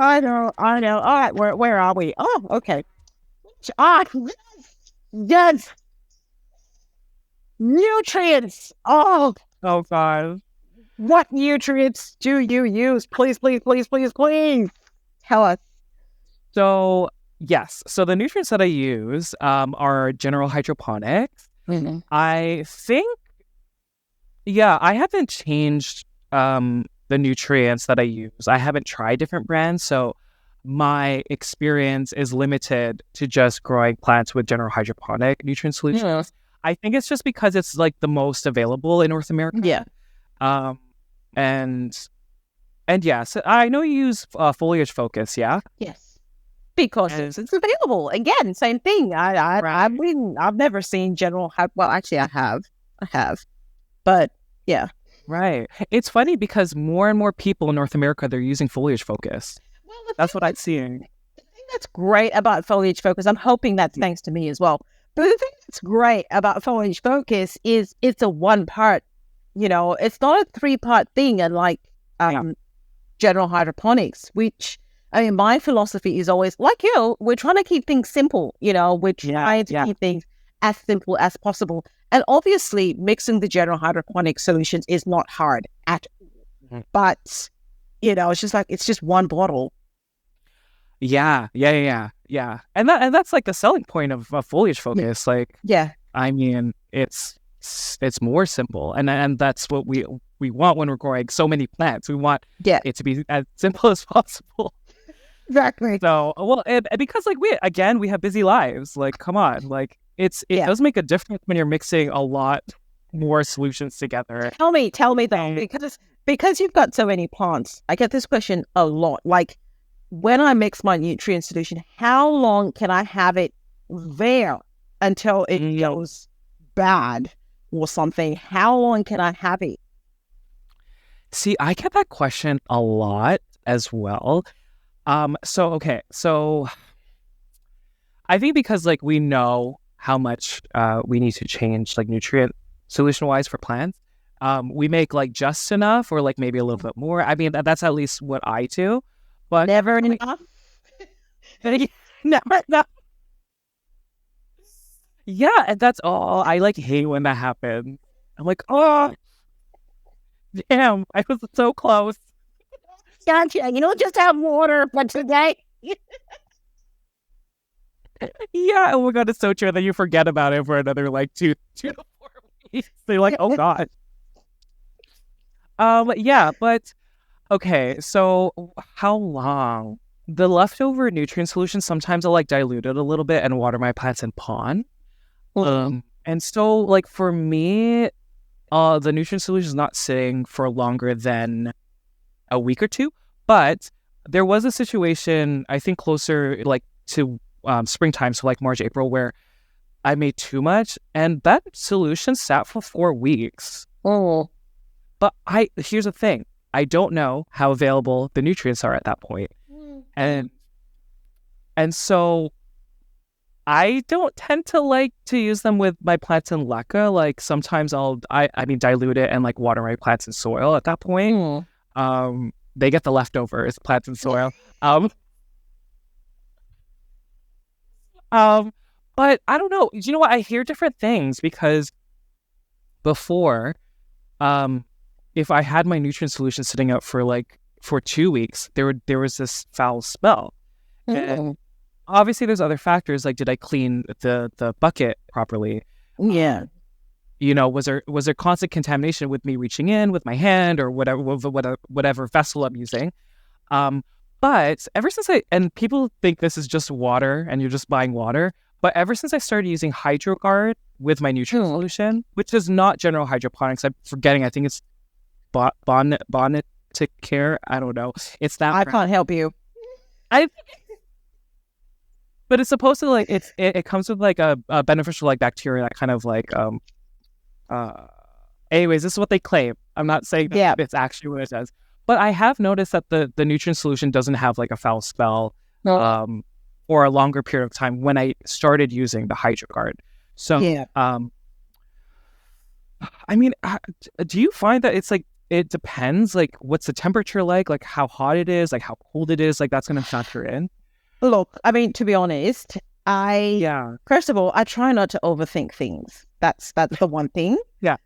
I know. All right, where are we? Oh, okay. Ah, yes, nutrients. Oh, Oh God. what nutrients do you use? Please, please, please, please, please. Tell us. So yes, so the nutrients that I use are general hydroponics. Mhm. I think, yeah, I haven't changed the nutrients that I use. I haven't tried different brands, so my experience is limited to just growing plants with general hydroponic nutrient Yeah. solutions. I think it's just because it's like the most available in North Yeah. America. Um, and yes, I know you use foliage focus, yeah. Yes. Because And it's available. Again, same thing. right, I've never seen well, actually, I have, but yeah. right. It's funny because more and more people in North America they're using foliage focus. Well, That's what I'm seeing. the thing that's great about foliage focus, I'm hoping that's thanks to me as well. But the thing that's great about foliage focus is it's a one part. It's not a three-part thing, unlike Yeah, general hydroponics, which, I mean, my philosophy is always like, we're trying to keep things simple, we're yeah, trying to yeah. keep things as simple as possible. And obviously, mixing the general hydroponic solutions is not hard at all. Mhm. But, it's just one bottle. Yeah. And that's like the selling point of foliage Yeah. focus. Like, Yeah. I mean, it's more simple, and that's what we want when we're growing so many plants. We want Yeah. it to be as simple as possible. Exactly. So, well, and because like we have busy lives. Like, come on, like it Yeah. does make a difference when you're mixing a lot more solutions together. Tell me though, And because you've got so many plants, I get this question a lot. Like, when I mix my nutrient solution, how long can I have it there until it goes bad or something? How long can I have it? see, I get that question a lot as well. So okay, so I think because like we know how much we need to change like nutrient solution wise for plants, we make like just enough or like maybe a little bit more. I mean that's at least what I do. But Never like, enough. never enough. Yeah, and that's all. I like hate when that happens. I'm like, oh damn, I was so close. Gotcha. Just have water for today. Yeah, oh my god, it's so true. Then you forget about it for another like two to 4 weeks. They're like, oh god. Yeah, but okay, so how long? The leftover nutrient solution, sometimes I'll like dilute it a little bit and water my plants in pond. And so like for me, the nutrient solution is not sitting for longer than a week or two. But there was a situation, I think closer like to springtime, so like March, April, where I made too much, and that solution sat for 4 weeks. Oh, But here's the thing: I don't know how available the nutrients are at that point, and so I don't tend to like to use them with my plants in Leca. Like sometimes I mean dilute it and like water my plants in soil at that point. They get the leftovers, plants and soil. Um, but I don't know. You know what? I hear different things because before, um, if I had my nutrient solution sitting out for 2 weeks, there was this foul smell. And obviously, there's other factors like did I clean the bucket properly? yeah. Was there constant contamination with me reaching in with my hand or whatever vessel I'm using? But ever since and people think this is just water and you're just buying water, but ever since I started using HydroGuard with my nutrient solution, which is not general hydroponics, I'm forgetting, I think it's Bonneticare. I don't know. It's that I can't help you. I but it's supposed to like it comes with like a beneficial like bacteria that kind of like anyways, this is what they claim. I'm not saying that it's actually what it does. But I have noticed that the nutrient solution doesn't have like a foul smell or a longer period of time when I started using the HydroGuard. So I mean, do you find that it's like it depends. Like, what's the temperature like how hot it is, like how cold it is. Like, that's going to factor in. Look, I mean, to be honest, Yeah. first of all, I try not to overthink things. That's the one thing. Yeah.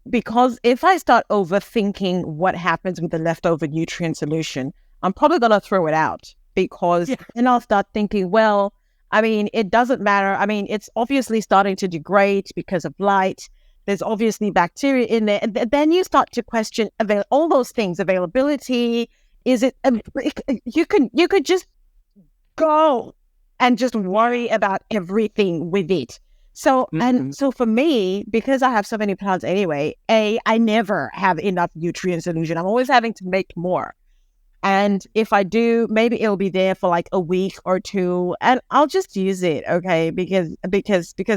Because if I start overthinking what happens with the leftover nutrient solution, I'm probably going to throw it out because then I'll start thinking, well, I mean, it doesn't matter. I mean, it's obviously starting to degrade because of light. There's obviously bacteria in there. And then you start to question all those things, availability. Is it, you could just go and just worry about everything with it. So, and so for me, because I have so many plants anyway, I never have enough nutrient solution. I'm always having to make more. And if I do, maybe it'll be there for like a week or two and I'll just use it. Okay. Because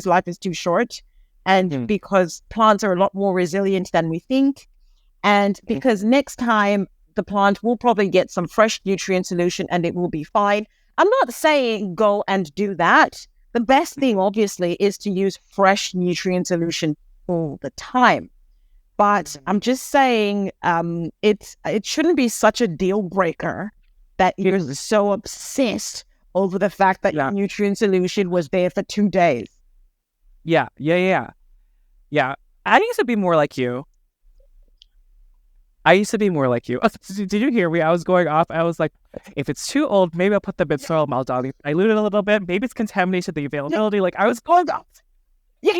life is too short and because plants are a lot more resilient than we think. And because next time the plant will probably get some fresh nutrient solution and it will be fine. I'm not saying go and do that. The best thing, obviously, is to use fresh nutrient solution all the time. But I'm just saying it shouldn't be such a deal breaker that you're so obsessed over the fact that your nutrient solution was there for 2 days. Yeah. I used to be more like you. Did you hear me? I was going off. I was like, if it's too old, maybe I'll put the bit soil malt down, dilute it a little bit. Maybe it's contaminated the availability. Like I was going off. Yeah,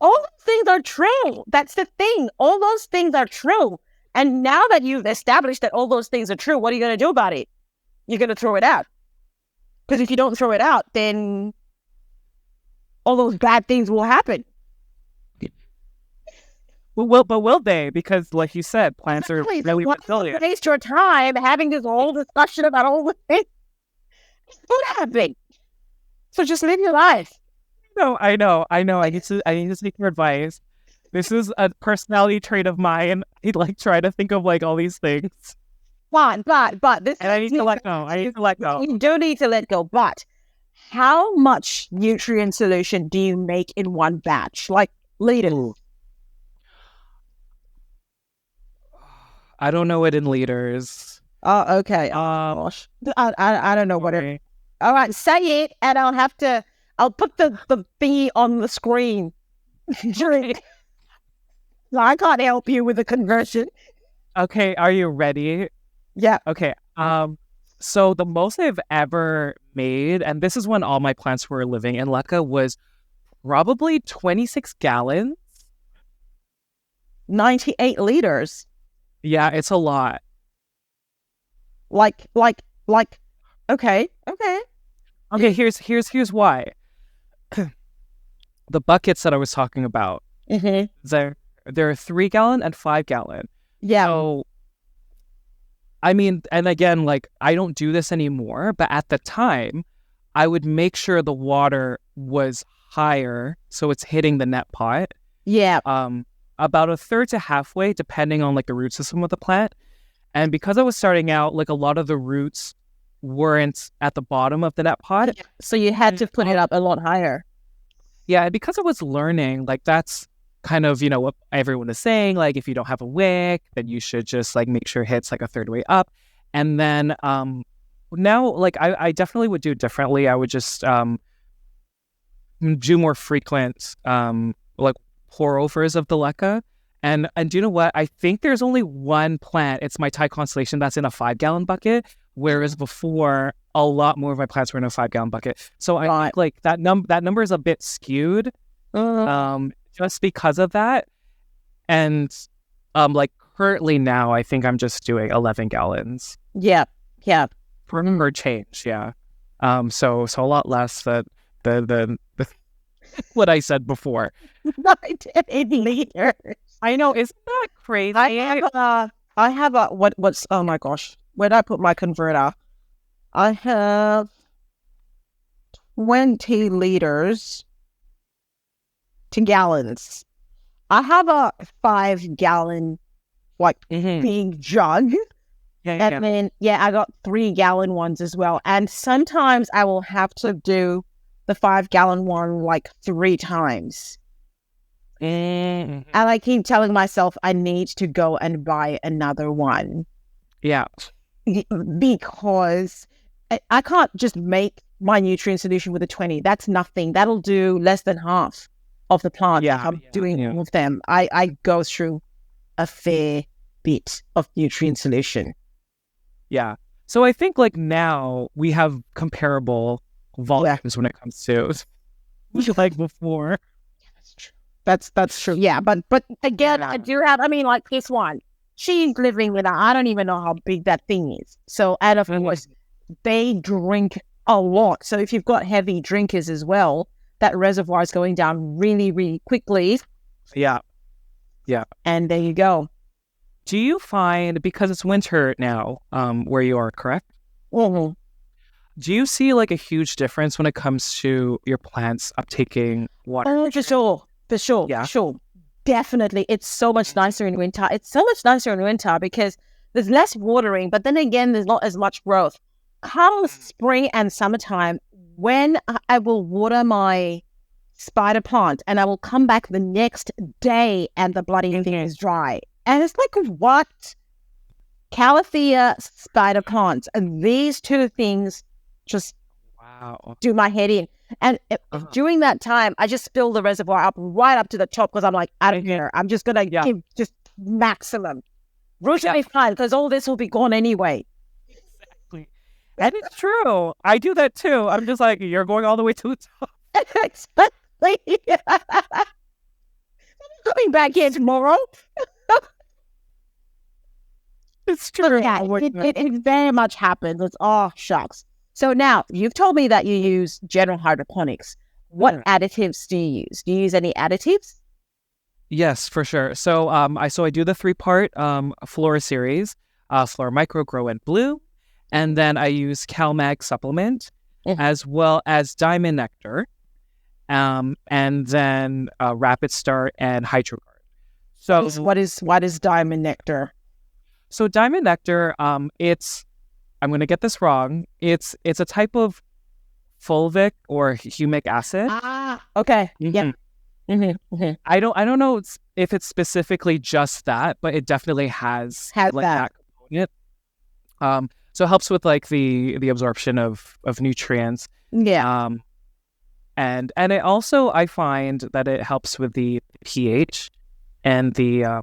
all those things are true. That's the thing. All those things are true. And now that you've established that all those things are true, what are you going to do about it? You're going to throw it out. Because if you don't throw it out, then all those bad things will happen. But will they? Because, like you said, plants are really resilient. Waste your time having this whole discussion about all the things. What happened? So just live your life. No, I know. I need to take your advice. This is a personality trait of mine. I'd like try to think of like all these things. But this. And I need to let go. You do need to let go. But how much nutrient solution do you make in one batch? Like liters. I don't know it in liters. Oh, okay. Gosh. I don't know what it. All right, say it, and I'll put the thingy on the screen. I can't help you with the conversion. Okay, are you ready? Yeah. Okay. So the most I've ever made, and this is when all my plants were living in Leca, was probably 26 gallons. 98 liters. Yeah, it's a lot. Like, okay. Okay, here's why. The buckets that I was talking about, they're 3 gallon and 5 gallon. Yeah. So, I mean, and again, like I don't do this anymore, but at the time, I would make sure the water was higher, so it's hitting the net pot. Yeah. About a third to halfway, depending on like the root system of the plant. And because I was starting out, like a lot of the roots weren't at the bottom of the net pot. So you had to put it up a lot higher. Yeah, and because I was learning, like that's kind of, what everyone is saying, like if you don't have a wick, then you should just like make sure it hits like a third way up. And then now, like I definitely would do it differently. I would just do more frequent like pour overs of the Leca. And do you know what? I think there's only one plant. It's my Thai constellation that's in a 5 gallon bucket. Whereas before, a lot more of my plants were in a 5 gallon bucket. So I think like that number is a bit skewed, just because of that. And like currently now, I think I'm just doing 11 gallons. Yeah. Per change, yeah. So a lot less than the what I said before. 98 liters. I know, isn't that crazy? I have a what's oh my gosh, where did I put my converter? I have 20 liters to gallons. I have a 5 gallon big jug. And then I got 3 gallon ones as well. And sometimes I will have to do the 5 gallon one like 3 times. Mm-hmm. And I keep telling myself I need to go and buy another one. Yeah. Because I can't just make my nutrient solution with a 20. That's nothing. That'll do less than half of the plant if I'm doing all of them. I go through a fair bit of nutrient solution. Yeah. So I think like now we have comparable volumes when it comes to like before. That's true. That's true. Yeah, but again, I do have. I mean, like this one, she's living with. I don't even know how big that thing is. So, and of course, they drink a lot. So if you've got heavy drinkers as well, that reservoir is going down really, really quickly. Yeah. Yeah. And there you go. Do you find, because it's winter now, where you are, correct? Mm-hmm. Do you see like a huge difference when it comes to your plants uptaking water? Oh, for sure. For sure. Yeah. For sure. Definitely. It's so much nicer in winter. It's so much nicer in winter because there's less watering, but then again, there's not as much growth. Come spring and summertime, when I will water my spider plant and I will come back the next day and the bloody thing is dry. And it's like, what? Calathea, spider plants, and these two things just do my head in. And during that time, I just fill the reservoir up right up to the top because I'm like, I don't care. I'm just going to give just maximum. Root me fine because all this will be gone anyway. Exactly. And it's true. I do that too. I'm just like, you're going all the way to the top. Exactly. I'm coming back here tomorrow. It's true. Yeah, it very much happens. It's, oh, shucks. So now, you've told me that you use general hydroponics. What additives do you use? Do you use any additives? Yes, for sure. So I do the 3-part Flora series, Flora Micro, Grow, and Blue. And then I use CalMag supplement, as well as Diamond Nectar, and then Rapid Start and HydroGuard. So what is Diamond Nectar? So Diamond Nectar, I'm going to get this wrong. It's a type of fulvic or humic acid. Ah, okay. Yeah. Mm-hmm. I don't know if it's specifically just that, but it definitely has like that component. So it helps with like the absorption of nutrients. Yeah. And it also, I find that it helps with the pH and the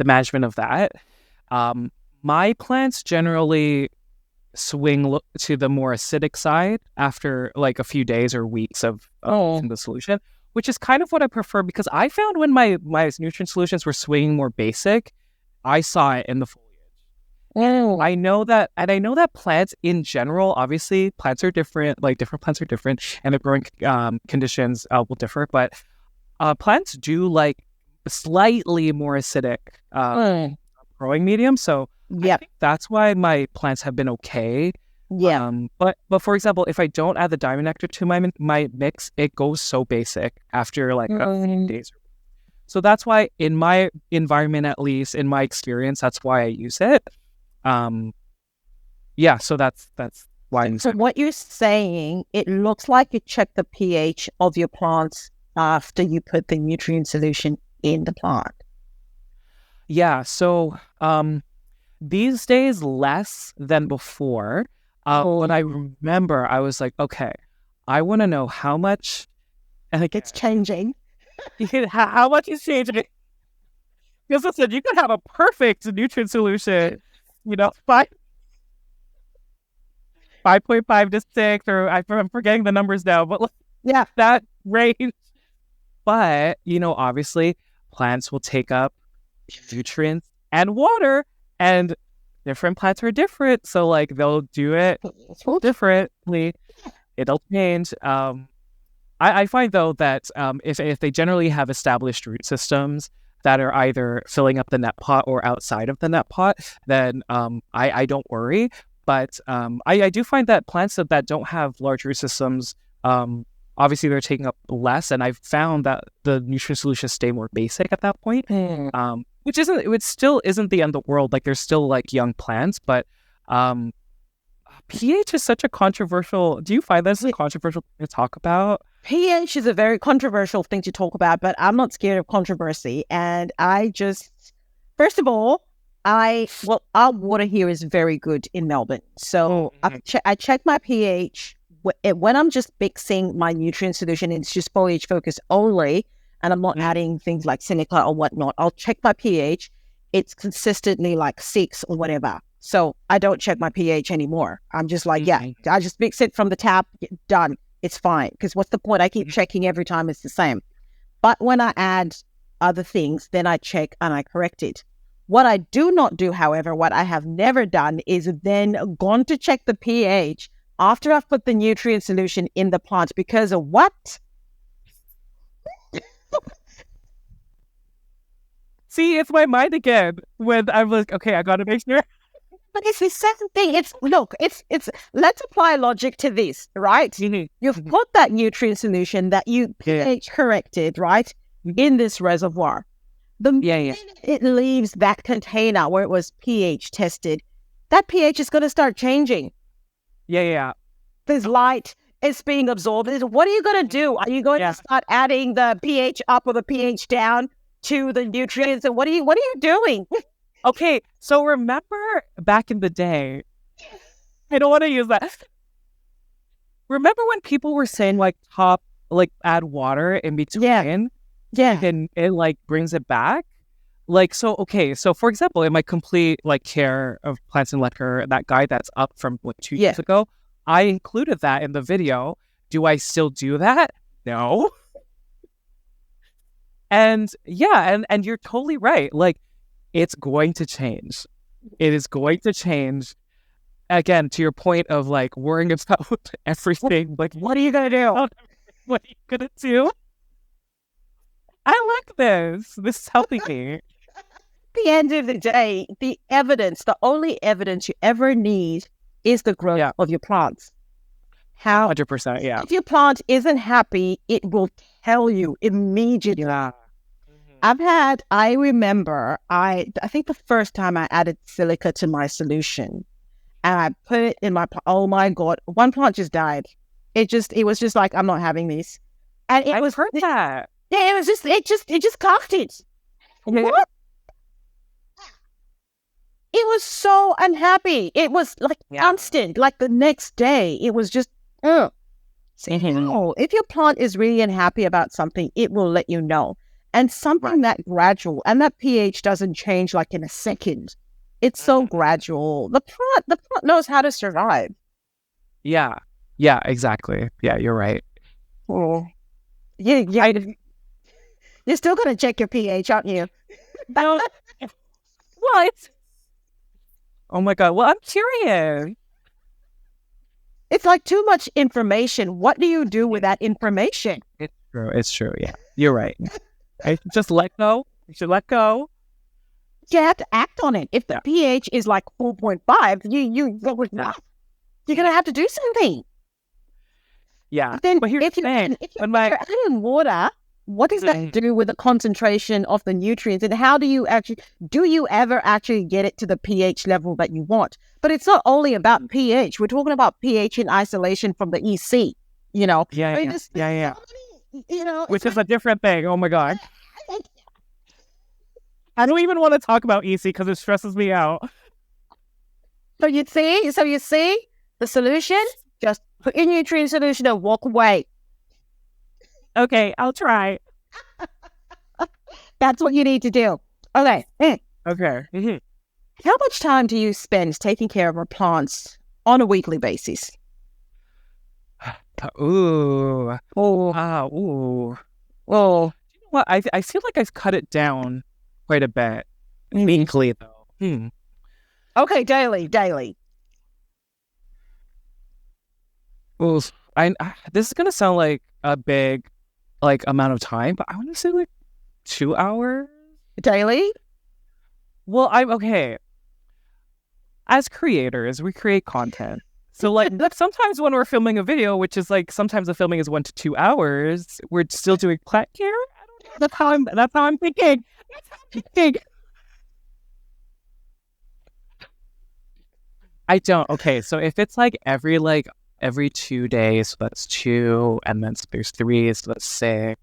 management of that. My plants generally swing to the more acidic side after like a few days or weeks of the solution, which is kind of what I prefer because I found when my nutrient solutions were swinging more basic, I saw it in the foliage. I know that plants in general, obviously plants are different, like different plants are different and the growing conditions will differ, but plants do like slightly more acidic growing medium. So I think that's why my plants have been okay. Yeah. But for example, if I don't add the Diamond Nectar to my mix, it goes so basic after like a few days. So that's why in my environment, at least in my experience, that's why I use it. So that's why. So what you're saying, it looks like you check the pH of your plants after you put the nutrient solution in the plant. Yeah. So these days less than before. When I remember, I was like, okay, I want to know how much, and it's changing. How much is changing? Because listen, you could have a perfect nutrient solution, 5.5 to 6, or I'm forgetting the numbers now, but that range. But obviously, plants will take up nutrients and water, and different plants are different, so like they'll do it differently. It'll change. I find though that if they generally have established root systems that are either filling up the net pot or outside of the net pot, then I don't worry. But I do find that plants that don't have large root systems, obviously they're taking up less, and I've found that the nutrient solutions stay more basic at that point. Which still isn't the end of the world. Like there's still like young plants, but pH is such a controversial. Do you find this controversial to talk about? pH is a very controversial thing to talk about, but I'm not scared of controversy. And first of all, our water here is very good in Melbourne. So I check my pH when I'm just mixing my nutrient solution. It's just foliage focus only, and I'm not adding things like silica or whatnot. I'll check my pH. It's consistently like 6 or whatever. So I don't check my pH anymore. I'm just like, I just mix it from the tap, done. It's fine. Because what's the point? I keep checking every time it's the same. But when I add other things, then I check and I correct it. What I do not do, however, what I have never done is then gone to check the pH after I've put the nutrient solution in the plant because of what? See, it's my mind again when I'm like, okay, I got to make sure. But it's the same thing. Let's apply logic to this, right? You've put that nutrient solution that you pH corrected, right, in this reservoir. The minute it leaves that container where it was pH tested, that pH is going to start changing. There's light. It's being absorbed. What are you going to do? Are you going to start adding the pH up or the pH down to the nutrients? And what are you doing? Okay, so remember back in the day, I don't want to use that. Remember when people were saying like add water in between? Yeah. And it like brings it back? Like, so for example, in my complete like care of plants and Leca, that guide that's up from like 2 years ago, I included that in the video. Do I still do that? No. And and you're totally right. Like, it's going to change. It is going to change. Again, to your point of like worrying about everything. Like, what are you going to do? What are you going to do? I like this. This is helping me. At the end of the day, the only evidence you ever need is the growth of your plants. 100%, yeah. If your plant isn't happy, it will tell you immediately. Yeah. I remember, I think the first time I added silica to my solution and I put it in oh my God, one plant just died. It was just like, I'm not having this. And I've heard that. Yeah, it just cocked it. What? It was so unhappy. It was like constant, like the next day. It was just, if your plant is really unhappy about something, it will let you know. And something that gradual, and that pH doesn't change like in a second. It's so gradual. The plant knows how to survive. Yeah, exactly. Yeah, you're right. Oh, yeah. You're still gonna check your pH, aren't you? What? Oh my God. Well, I'm curious. It's like too much information. What do you do with that information? It's true. Yeah, you're right. I just let go. You should let go. You have to act on it. If the pH is like 4.5, you're gonna have to do something. Yeah. Then, but here's if the thing. if you're adding water, what does that do with the concentration of the nutrients? And how do you ever actually get it to the pH level that you want? But it's not only about pH. We're talking about pH in isolation from the EC. Yeah. Which is a different thing. Oh my God. I don't even want to talk about EC because it stresses me out. So you see the solution? Just put your nutrient solution and walk away. Okay, I'll try. That's what you need to do. Okay. Okay. How much time do you spend taking care of our plants on a weekly basis? Ooh. Oh. You know what? I feel like I've cut it down quite a bit. Weekly, though. Okay, daily. Ooh, this is gonna sound like a big, like, amount of time, but I want to say like 2 hours daily. Well, I'm okay. As creators, we create content. So, like, sometimes when we're filming a video, which is like sometimes the filming is 1 to 2 hours, we're still doing plant care. I don't know. That's how I'm thinking. I don't. Okay, so if it's like every like every 2 days, so that's 2, and then there's 3, so that's 6.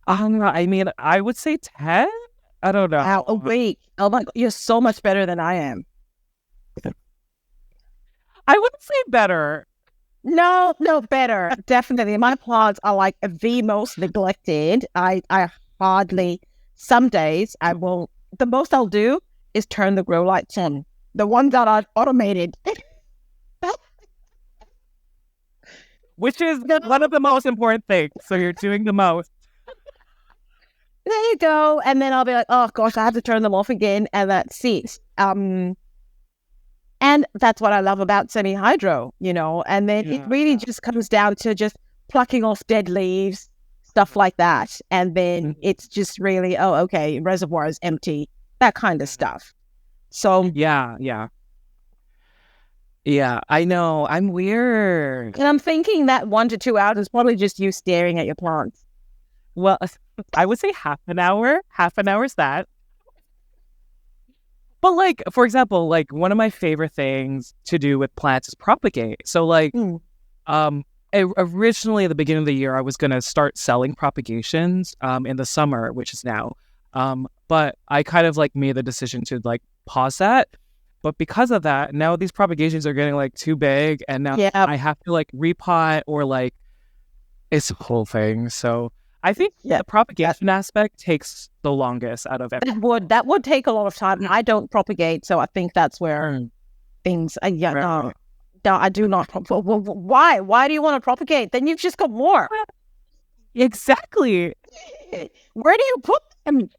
I mean, I would say 10. I don't know. Wow, a week. Oh my God, you're so much better than I am. I wouldn't say better. No, better. Definitely. My plants are like the most neglected. I hardly, some days I will, the most I'll do is turn the grow lights on. The ones that are automated. Which is one of the most important things. So you're doing the most. There you go. And then I'll be like, oh gosh, I have to turn them off again. And that's it. And that's what I love about semi-hydro, and then it really just comes down to just plucking off dead leaves, stuff like that. And then it's just really, oh, okay, reservoir is empty, that kind of stuff. So yeah, I know. I'm weird. And I'm thinking that 1 to 2 hours is probably just you staring at your plants. Well, I would say half an hour. Half an hour is that. But like, for example, like one of my favorite things to do with plants is propagate. So like, originally at the beginning of the year, I was going to start selling propagations in the summer, which is now. But I kind of like made the decision to like pause that. But because of that, now these propagations are getting like too big, and now I have to like repot or like it's a whole thing. So I think the propagation aspect takes the longest out of everything. That would take a lot of time. I don't propagate, so I think that's where things. No, I do not. Why? Why do you want to propagate? Then you've just got more. Exactly. Where do you put them?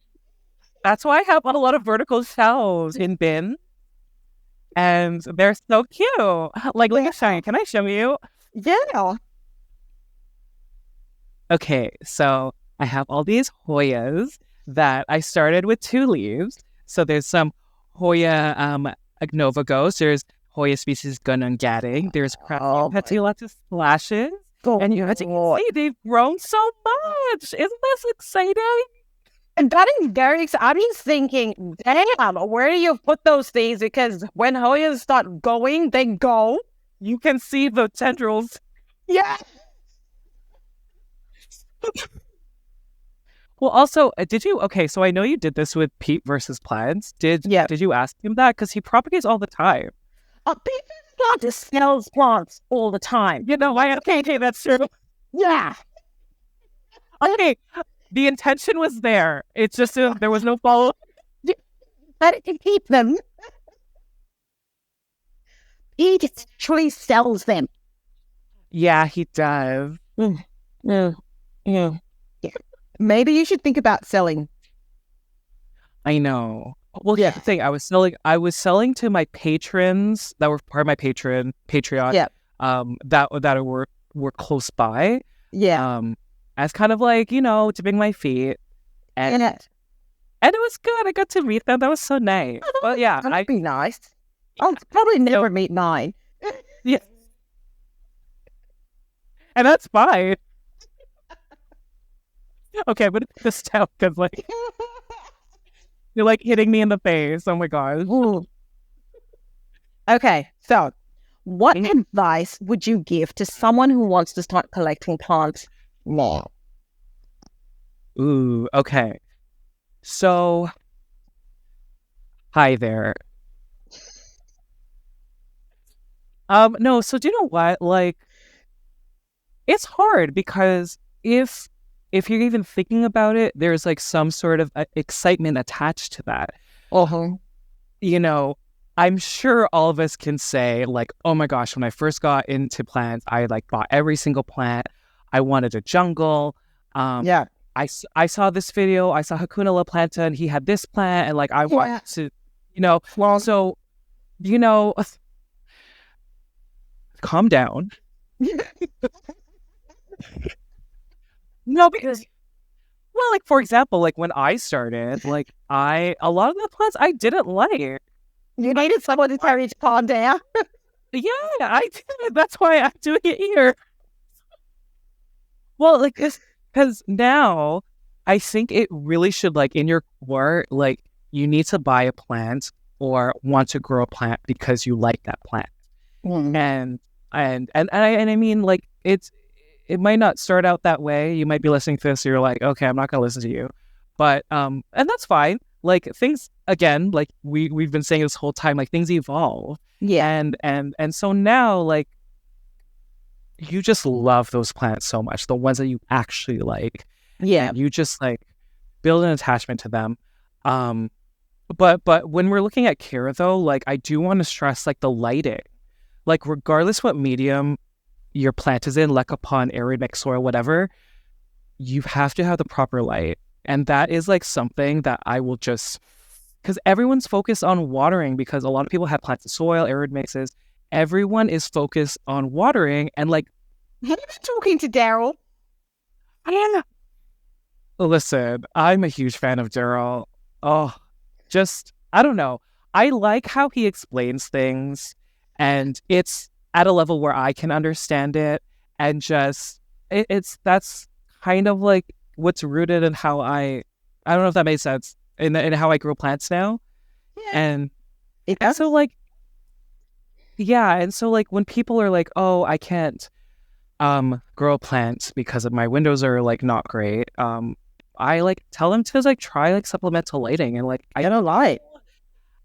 That's why I have a lot of vertical shelves in bins, and they're so cute. Like, look at Shine. Can I show you? Yeah. Okay, so I have all these Hoyas that I started with 2 leaves. So there's some Hoya agnovagos. There's Hoya species Gunungatting. There's Petiolata splashes. And you can see they've grown so much. Isn't this exciting? And that is very exciting. I'm just thinking, damn, where do you put those things? Because when Hoyas start going, they go. You can see the tendrils. Yeah. Well, also, so I know you did this with Pete versus plants. Did you ask him that? Because he propagates all the time. Pete versus sells plants all the time. Okay, that's true. Yeah. Okay, the intention was there. It's just there was no follow-up. But to keep them, he just actually sells them. Yeah, he does. Yeah. Maybe you should think about selling. I know. Well, here's the thing. I was selling to my patrons that were part of my Patreon. Yeah. That were close by. Yeah. As kind of like, dipping my feet. And it was good. I got to meet them. That was so nice. Well, yeah. That'd be nice. I'll probably never meet mine. Yeah. And that's fine. Okay, I'm going to put this down because like, you're like hitting me in the face. Oh my gosh. Okay, so what advice would you give to someone who wants to start collecting plants now? Ooh, okay. So, hi there. No, so do you know what? Like, it's hard because if you're even thinking about it, there's like some sort of excitement attached to that. I'm sure all of us can say like, oh my gosh, when I first got into plants, I like bought every single plant. I wanted a jungle. I saw this video. I saw Hakuna La Planta and he had this plant and like I want to, so, calm down. No, because, well, like, for example, like, when I started, like, a lot of the plants I didn't like. You needed someone to tell you to calm down? Yeah, I did. That's why I'm doing it here. Well, like, because now, I think it really should, like, in your core, like, you need to buy a plant or want to grow a plant because you like that plant. And I mean, like, it might not start out that way. You might be listening to this, you're like, okay, I'm not gonna listen to you, but and that's fine. Like, things, again, like we've been saying this whole time, like, things evolve, Yeah. and so now, like, you just love those plants so much, the ones that you actually like, Yeah. and you just like build an attachment to them. But when we're looking at care, though, like, I do want to stress, like, the lighting. Like, regardless what medium your plant is in, Leca pond, arid mixed soil, whatever, you have to have the proper light. And that is, like, something that I will just, because everyone's focused on watering, because a lot of people have plants in soil, arid mixes. Everyone is focused on watering, and, like, Have you been talking to Daryl? yeah. Listen, I'm a huge fan of Daryl. Oh, just, I don't know. I like how he explains things, and it's at a level where I can understand it, and just, that's kind of like what's rooted in how I don't know if that made sense, in how I grow plants now. Yeah. And It does. so, like, yeah, and so, like, when people are like, oh, I can't grow plants because of my windows are, like, not great, I, like, tell them to, like, try, like, supplemental lighting, and, like, I don't lie.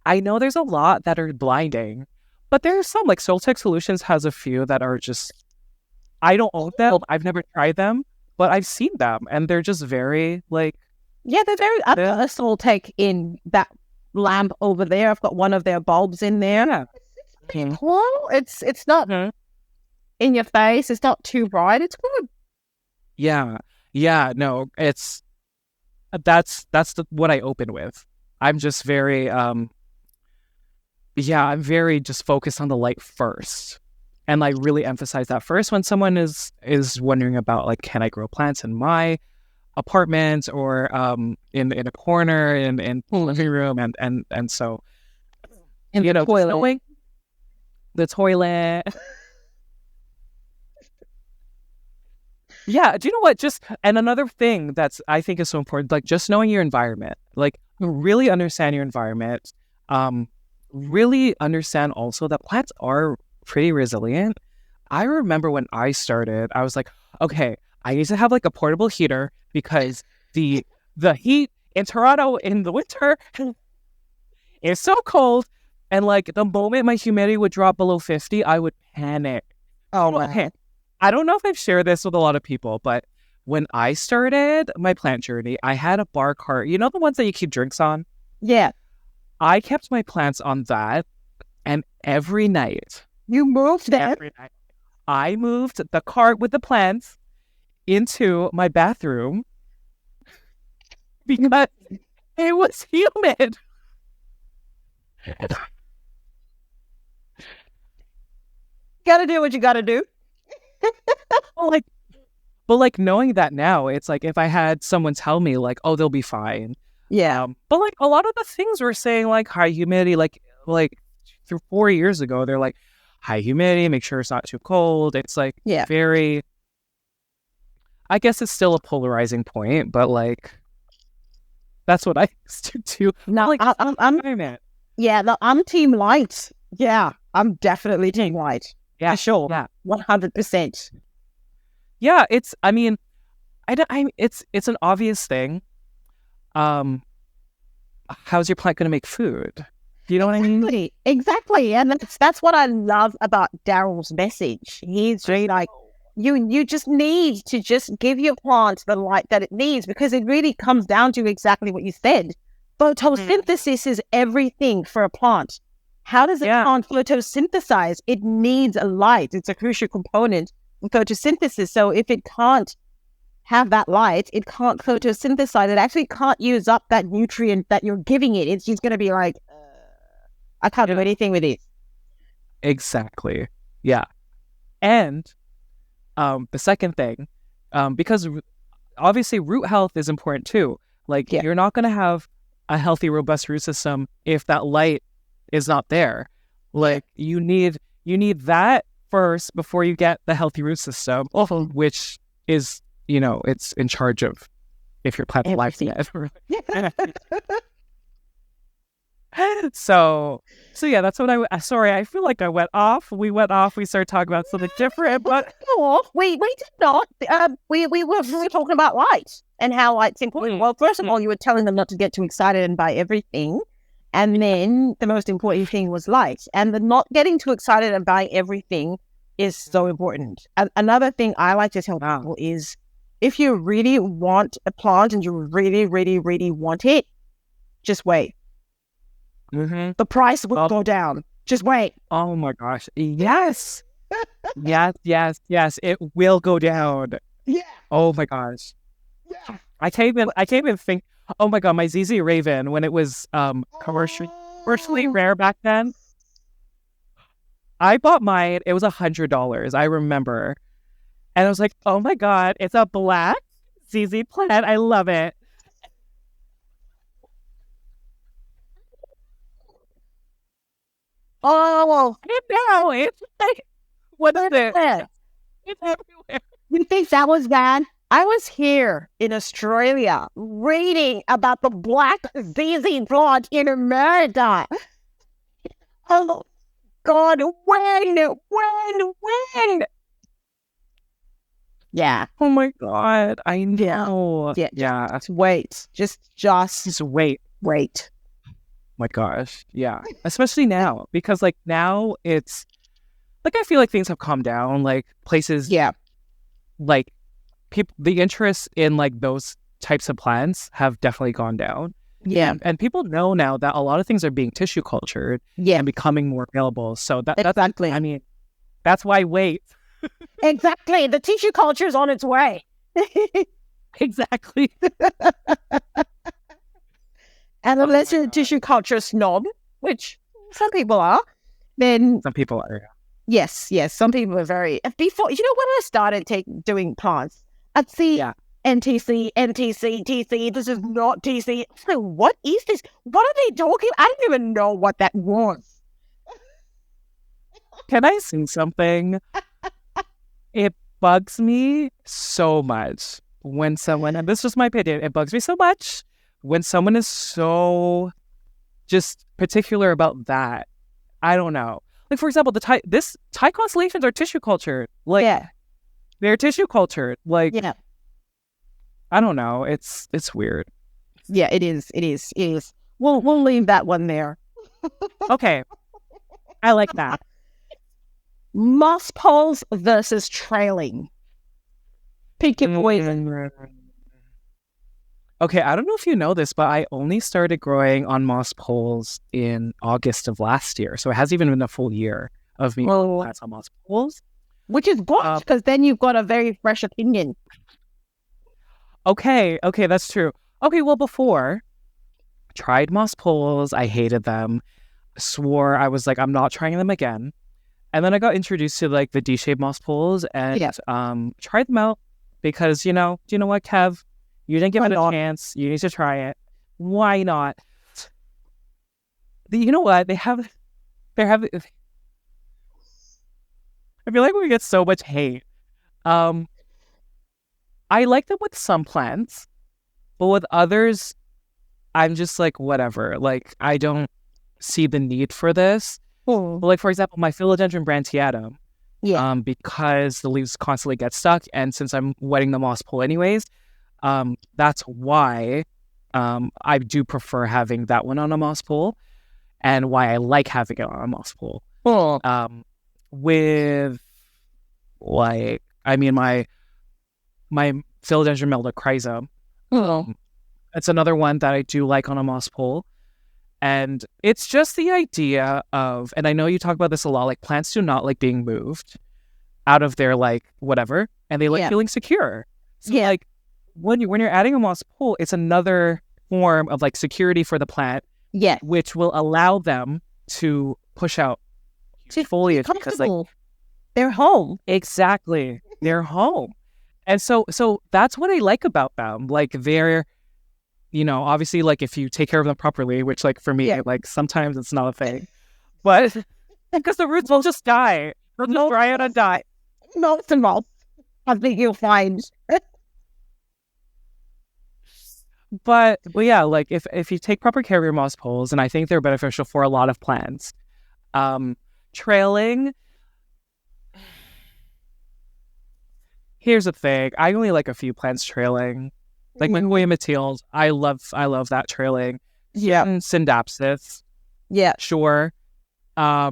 I know there's a lot that are blinding, but there are some, like, Soltech Solutions has a few that are just, I don't own them, I've never tried them, but I've seen them, and they're just very, like, Yeah, they're very. I've got a Soltech in that lamp over there. I've got one of their bulbs in there. yeah. It's pretty cool. It's not in your face. It's not too bright. It's good. Yeah, no, it's what I open with. I'm just very yeah, I'm very just focused on the light first, and I really emphasize that first when someone is wondering about, like, can I grow plants in my apartment, or in a corner in the living room, and so, In you the know, toilet. knowing the toilet. Yeah, do you know what? Just, and another thing that's, I think, is so important, like, just knowing your environment, like, really understand your environment. Really understand also that plants are pretty resilient. I remember when I started, I was like, okay, I need to have, like, a portable heater, because the heat in Toronto in the winter is so cold, and, like, the moment my humidity would drop below 50, I would panic. Oh Well, man. I don't know if I've shared this with a lot of people, but when I started my plant journey, I had a bar cart. You know, the ones that you keep drinks on? Yeah. I kept my plants on that, and every night, You moved that. I moved the cart with the plants into my bathroom because it was humid. Gotta do what you gotta do. But like knowing that now, it's like if I had someone tell me, like, oh, they'll be fine. Yeah. But like a lot of the things we're saying, like high humidity, like through 4 years ago, they're like high humidity, make sure it's not too cold. It's like Yeah. very, I guess it's still a polarizing point, but like that's what I stick to. No, Like, I'm team light. Yeah, I'm definitely team light. Yeah, For sure. yeah. 100%. Yeah, it's, I mean, it's an obvious thing. How's your plant going to make food? You know what I mean? Exactly. And that's what I love about Daryl's message. He's really like, you just need to just give your plant the light that it needs, because it really comes down to exactly what you said. Photosynthesis is everything for a plant. How does a plant photosynthesize? It needs a light. It's a crucial component in photosynthesis. So if it can't have that light, it can't photosynthesize. It actually can't use up that nutrient that you're giving it. It's just going to be like, I can't do anything with it. Exactly. Yeah. And the second thing, because obviously root health is important too. Like you're not going to have a healthy, robust root system if that light is not there. Like you need that first before you get the healthy root system, which is, you know, it's in charge of if your plant's alive. So yeah, that's what sorry, I feel like I went off. We went off. We started talking about something different, but Oh, we did not. We were talking about light and how light's important. Well, first of all, you were telling them not to get too excited and buy everything. And then the most important thing was light. And the not getting too excited and buying everything is so important. Another thing I like to tell people is if you really want a plant and you really, really, really want it, just wait. The price will go down. Just wait. Oh my gosh. Yes. yes. It will go down. Yeah. Oh my gosh. Yeah. I can't even think. Oh my god, my ZZ Raven, when it was commercially rare back then. I bought mine. It was $100. I remember, and I was like, "Oh my god, it's a black ZZ plant. I love it." Oh, And now it's like, what is it? It's everywhere. You think that was bad? I was here in Australia reading about the black ZZ plant in America. Oh, God, when? Yeah. Oh my god, I know. Yeah. Just wait. Wait. My gosh, yeah. Especially now, because like now it's like I feel like things have calmed down. Like places, like people, the interest in like those types of plants have definitely gone down. Yeah, and people know now that a lot of things are being tissue cultured. And becoming more available. So that's exactly. I mean, that's why wait. Exactly, the tissue culture is on its way. Exactly. And unless you're a tissue culture snob, which some people are, then some people are. Yes, some people are very. Before, when I started doing plants, I'd see NTC, TC. This is not TC. Like, what is this? What are they talking? I didn't even know what that was. Can I say something? It bugs me so much when someone, and this is my opinion, it bugs me so much when someone is so just particular about that. I don't know. Like, for example, the Thai constellations are tissue cultured. Like, they're tissue cultured. Like, I don't know. It's weird. Yeah, it is. We'll leave that one there. Okay. I like that. Moss poles versus trailing. Pick your poison. Okay, I don't know if you know this, but I only started growing on moss poles in August of last year. So it hasn't even been a full year of me growing plants on moss poles. Which is good, because then you've got a very fresh opinion. Okay, that's true. Okay, well, before, tried moss poles. I hated them. Swore I was like, I'm not trying them again. And then I got introduced to like the D-shaped moss poles and tried them out because, do you know what, Kev? You didn't give it a chance. You need to try it. Why not? You know what? They have. I feel like we get so much hate. I like them with some plants, but with others, I'm just like, whatever. Like, I don't see the need for this. But like, for example, my philodendron branchiatum, because the leaves constantly get stuck, and since I'm wetting the moss pole anyways, that's why I do prefer having that one on a moss pole, and why I like having it on a moss pole. With like, I mean, my philodendron meldocrysum, it's another one that I do like on a moss pole. And it's just the idea of, and I know you talk about this a lot, like plants do not like being moved out of their like whatever, and they like feeling secure. So like when you're adding a moss pole, it's another form of like security for the plant, which will allow them to push out foliage because like they're home. Exactly, they're home, and so that's what I like about them. Like they're, obviously, like if you take care of them properly, which like for me, like sometimes it's not a thing, but because the roots will just die, they'll just dry out and die. Most, I think you'll find. But yeah, like if you take proper care of your moss poles, and I think they're beneficial for a lot of plants. Trailing. Here's the thing. I only like a few plants trailing. Like my Hoya Matilde, I love that trailing. Yeah. And Syndapsis, Yeah. sure. I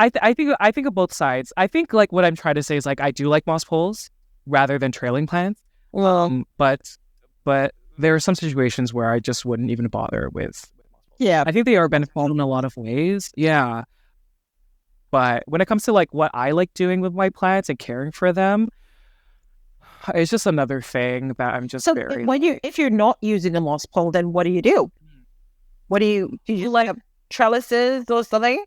think of both sides. I think like what I'm trying to say is like I do like moss poles rather than trailing plants. But there are some situations where I just wouldn't even bother with. Yeah. I think they are beneficial in a lot of ways. Yeah. But when it comes to like what I like doing with my plants and caring for them, it's just another thing that I'm just So very. if you're not using a moss pole, then what do you do? Do you like trellises or something?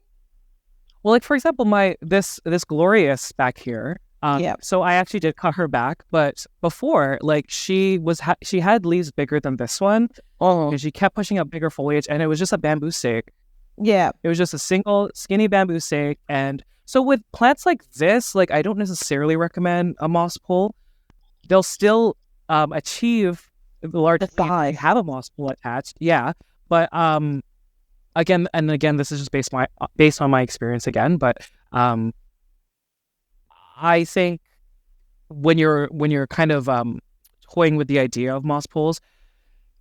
Well, like for example, this Glorious back here. So I actually did cut her back, but before, like she had leaves bigger than this one, and she kept pushing up bigger foliage, and it was just a bamboo stake. Yeah, it was just a single skinny bamboo stake, and so with plants like this, like I don't necessarily recommend a moss pole. They'll still achieve the large size, have a moss pole attached, yeah, but again, this is just based on my experience again, but I think when you're kind of toying with the idea of moss poles,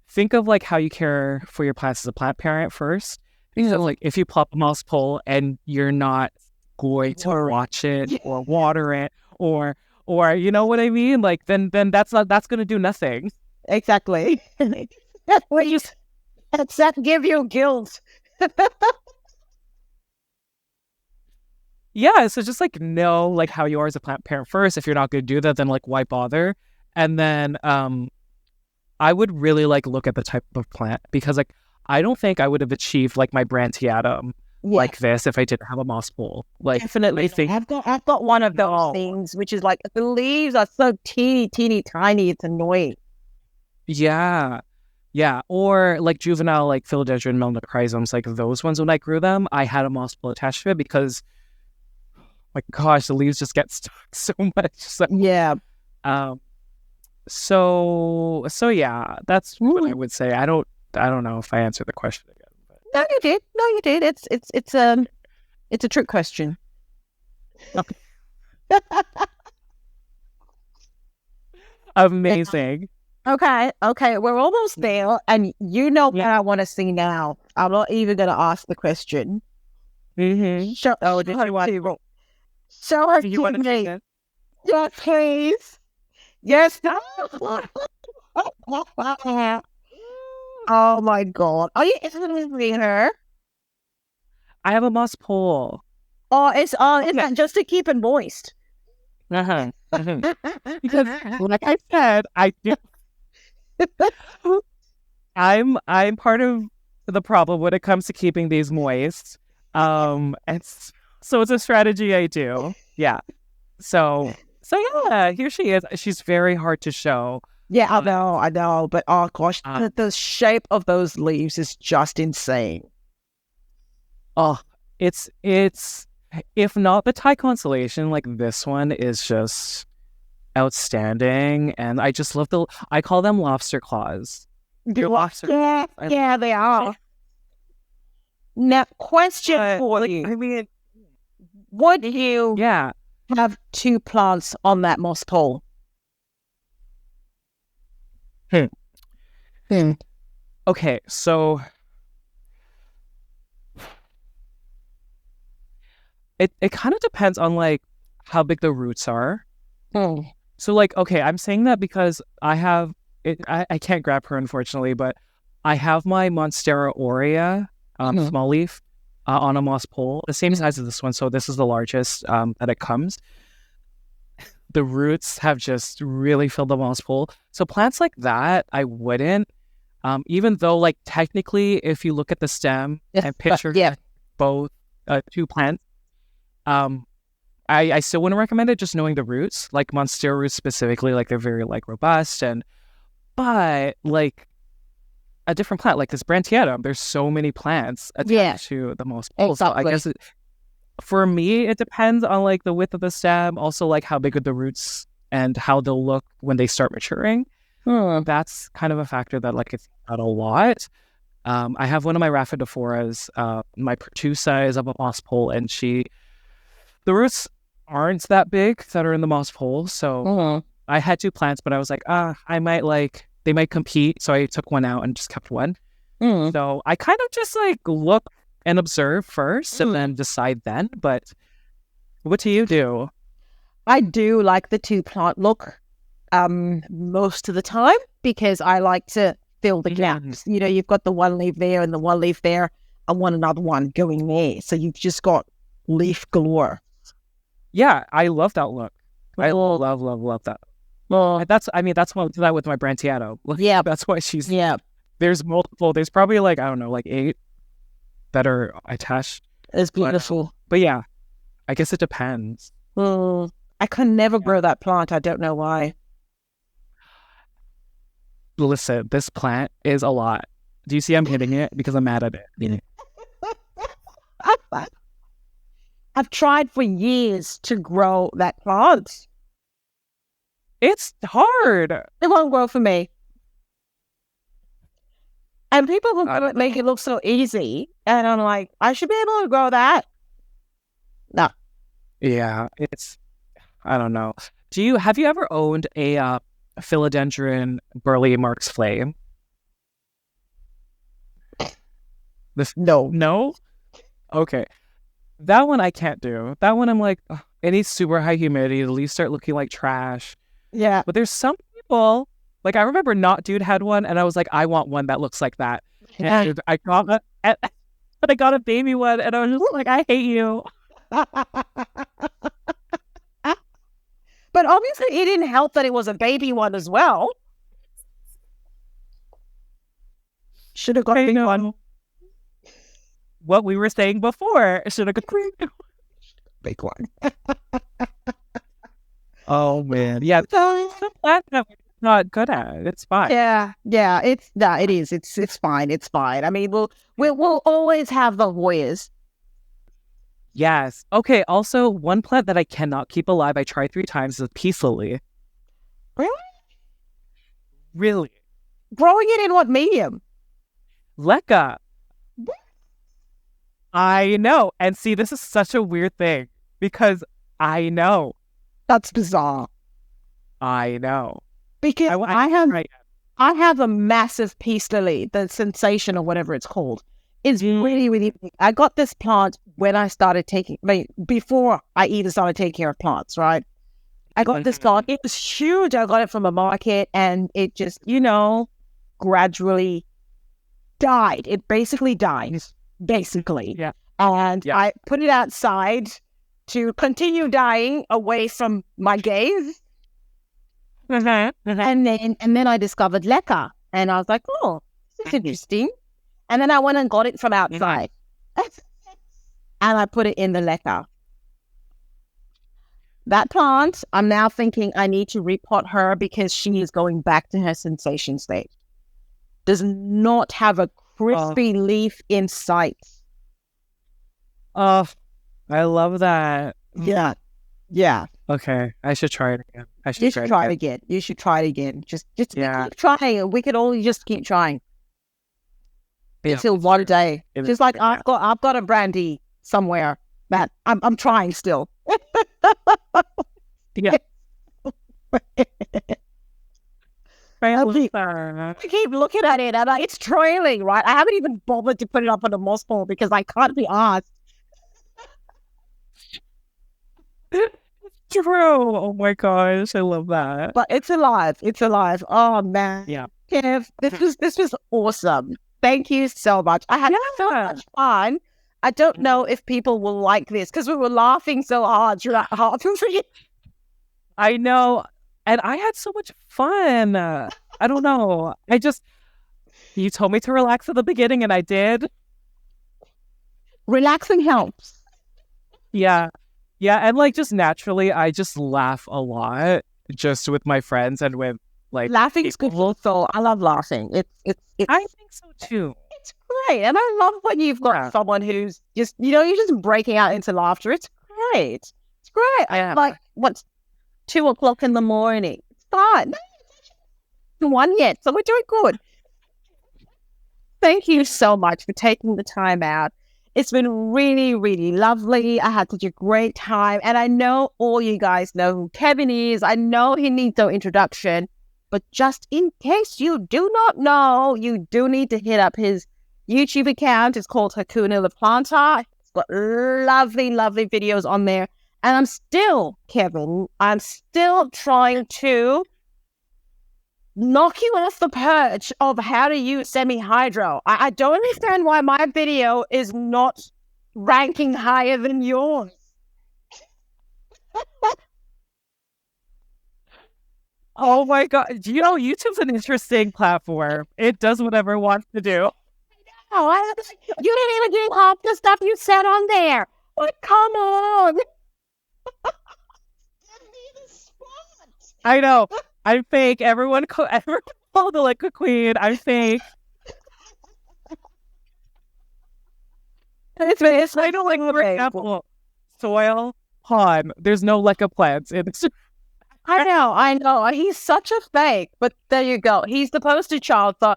think of like how you care for your plants as a plant parent first. Because like if you plop a moss pole and you're not going to watch it or water it or you know what I mean, like then that's going to do nothing. Exactly. That give you guilt. Yeah, so just like know like how you are as a plant parent first. If you're not going to do that, then like why bother? And then I would really like look at the type of plant, because like I don't think I would have achieved like my Brantiatum like this if I didn't have a moss pole. Like definitely, I've got one of those things, which is like the leaves are so teeny tiny, it's annoying. Yeah. Or like juvenile like philodendron melanochrysums, like those ones, when I grew them, I had a moss pole attached to it because, my gosh, the leaves just get stuck so much. So, yeah. So yeah, that's what I would say. I don't know if I answered the question again. But... No, you did. It's a trick question. Okay. Amazing. Okay, we're almost there, and you know what I want to see now. I'm not even going to ask the question. Show her to me. Yeah, please. Yes. Oh my God. Are you interviewing her? I have a moss pole. Oh, is that just to keep it moist? Because, like I said, I do. I'm part of the problem when it comes to keeping these moist. And so it's a strategy I do. Yeah. So yeah, here she is. She's very hard to show. Yeah, I know. But oh gosh, the shape of those leaves is just insane. Oh, it's if not the Thai constellation, like this one is just outstanding, and I just love I call them lobster claws. Yeah, they are. Now, question for you. I mean, would you have two plants on that moss pole? Okay, so it kind of depends on like how big the roots are. So like, okay, I'm saying that because I have it. I can't grab her, unfortunately, but I have my Monstera aurea small leaf on a moss pole, the same size as this one. So this is the largest that it comes. The roots have just really filled the moss pole. So plants like that, I wouldn't. Even though, like, technically, if you look at the stem and picture both two plants, I still wouldn't recommend it, just knowing the roots. Like Monstera roots specifically, like they're very like robust, but like a different plant like this Brantiatum, there's so many plants attached to the moss pole. Exactly. So I guess for me, it depends on like the width of the stem, also like how big are the roots and how they'll look when they start maturing. That's kind of a factor that like it's not a lot. I have one of my Rhaphidophores, my Pertusa is up a moss pole, and the roots aren't that big that are in the moss pole. So I had 2 plants, but I was like, they might compete. So I took one out and just kept one. So I kind of just like look and observe first and then decide then. But what do you do? I do like the 2-plant look most of the time because I like to fill the gaps. You know, you've got the 1 leaf there and the 1 leaf there and another one going there. So you've just got leaf galore. Yeah, I love that look. I love that. That's why I do that with my Brantiato. Yeah. That's why she's... Yeah. There's multiple. There's probably like, I don't know, like 8 that are attached. It's beautiful. But yeah, I guess it depends. I could never grow that plant. I don't know why. Listen, this plant is a lot. Do you see I'm hitting it? Because I'm mad at it. I've tried for years to grow that plant. It's hard. It won't grow for me. And people will make it look so easy. And I'm like, I should be able to grow that. No. Yeah, I don't know. Have you ever owned a philodendron Burley Marks Flame? No? Okay. That one I can't do. That one I'm like, it needs super high humidity. The leaves start looking like trash. Yeah. But there's some people, like I remember Not Dude had one, and I was like, I want one that looks like that. Yeah. And I got a baby one, and I was just like, I hate you. But obviously it didn't help that it was a baby one as well. Should have got a big one. What we were saying before. Should have got a big one. Oh man. Yeah. The plant that we're not good at. It's fine. Yeah. It is. It's fine. It's fine. I mean, we'll always have the Hoyas. Yes. Okay. Also, one plant that I cannot keep alive, I tried 3 times, is peace lily. Really? Really? Growing it in what medium? Leca. I know. And see, this is such a weird thing because I know. That's bizarre. I know. Because I have a massive peace lily, the sensation or whatever it's called. It's really, really big. I got this plant when I started before I even started taking care of plants, right? I got this plant. It was huge. I got it from a market and it just, gradually died. It basically died, basically. Yeah. And I put it outside to continue dying away from my gaze. And then I discovered Leca. And I was like, oh, this is interesting. And then I went and got it from outside. And I put it in the Leca. That plant, I'm now thinking I need to repot her because she is going back to her sensation state. Does not have a crispy leaf in sight. Oh, I love that. Yeah. Yeah. Okay. I should try it again. You should try it again. You should try it again. Just keep trying. We could all just keep trying. Until one day. Just like I've got a brandy somewhere that I'm trying still. Yeah. I keep looking at it and it's trailing, right? I haven't even bothered to put it up on the moss pole because I can't be asked. True. Oh my gosh, I love that. But it's alive. It's alive. Oh man. Yeah. Kev, this was awesome. Thank you so much. I had so much fun. I don't know if people will like this because we were laughing so hard throughout half of it. I know. And I had so much fun. I don't know. You told me to relax at the beginning and I did. Relaxing helps. Yeah. Yeah. And like just naturally, I just laugh a lot just with my friends and with like laughing's good for the soul. I love laughing. It's I think so too. It's great. And I love when you've got someone who's just, you're just breaking out into laughter. It's great. It's great. 2 o'clock in the morning. It's fine. No, it's not 1 yet, so we're doing good. Thank you so much for taking the time out. It's been really, really lovely. I had such a great time. And I know all you guys know who Kevin is. I know he needs no introduction. But just in case you do not know, you do need to hit up his YouTube account. It's called Hakuna La Planta. It's got lovely, lovely videos on there. And I'm still, Kevin, I'm still trying to knock you off the perch of how to use semi-hydro. I don't understand why my video is not ranking higher than yours. Oh my God. YouTube's an interesting platform. It does whatever it wants to do. Oh, you didn't even do half the stuff you said on there. But come on. I know. I'm fake. Everyone call the Leca Queen. I'm fake. It's I don't like, for example, soil, pond. There's no Leca plants. I know. He's such a fake. But there you go. He's the poster child for,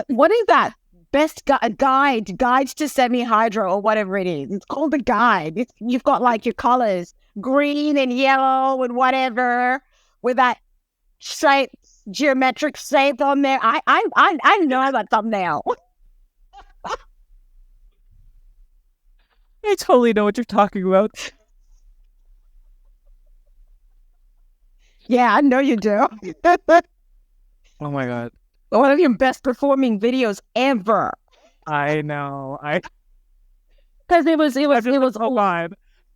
what is that? Best guide to semi-hydro or whatever it is. It's called the guide. You've got like your colors, green and yellow and whatever, with that shape, geometric shape on there. I know that thumbnail. I totally know what you're talking about. Yeah, I know you do. Oh my God. One of your best performing videos ever. I know. Because it was on.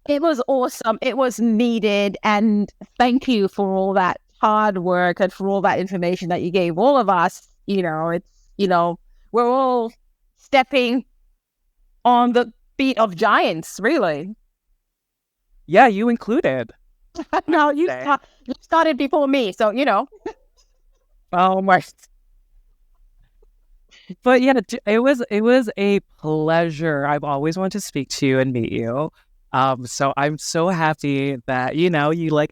It was awesome. It was needed. And thank you for all that hard work and for all that information that you gave all of us. We're all stepping on the feet of giants, really. Yeah, you included. No, you started before me, so Oh my. But yeah, it was a pleasure. I've always wanted to speak to you and meet you. So I'm so happy that you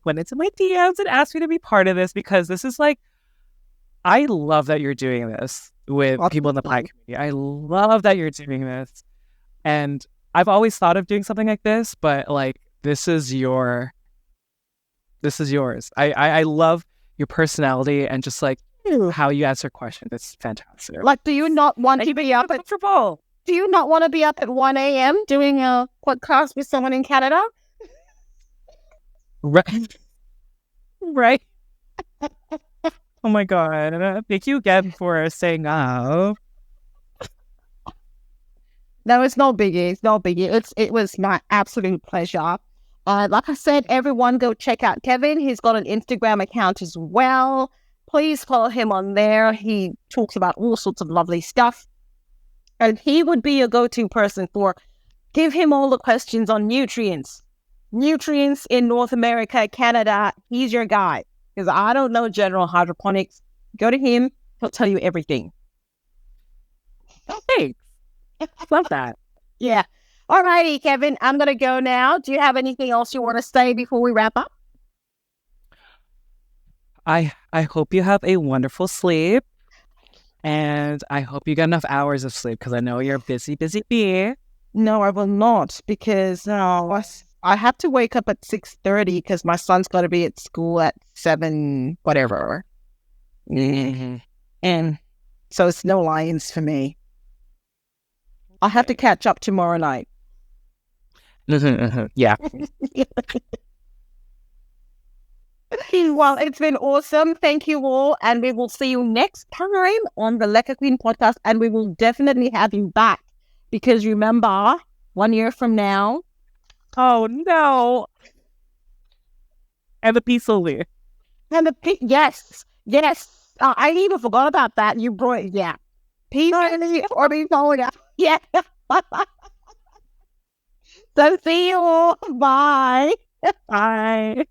went into my DMs and asked me to be part of this, because this is I love that you're doing this with people in the plant community. I love that you're doing this, and I've always thought of doing something like this, but this is yours. I love your personality and just how you answer questions. It's fantastic. Do you not want to be up at Do you not want to be up at 1 a.m. doing a podcast with someone in Canada? Right. Right. Oh my God. Thank you again for saying no. No, it's no biggie. It's no biggie. It was my absolute pleasure. Like I said, everyone go check out Kevin. He's got an Instagram account as well. Please follow him on there. He talks about all sorts of lovely stuff. And he would be your go-to person for, give him all the questions on nutrients. Nutrients in North America, Canada. He's your guy. Because I don't know general hydroponics. Go to him. He'll tell you everything. Thanks. Love that. Yeah. All righty, Kevin. I'm going to go now. Do you have anything else you want to say before we wrap up? I hope you have a wonderful sleep. And I hope you get enough hours of sleep, because I know you're a busy bee. No, I will not, because I have to wake up at 6:30 because my son's got to be at school at 7, whatever. Mm-hmm. And so it's no lions for me. I'll have to catch up tomorrow night. Yeah. Well, it's been awesome. Thank you all. And we will see you next time on the Leca Queen podcast. And we will definitely have you back, because remember, 1 year from now. Oh, no. And the peacefully. And yes. I even forgot about that. You brought, yeah. Peacefully or before, yeah. So see you all. Bye. Bye.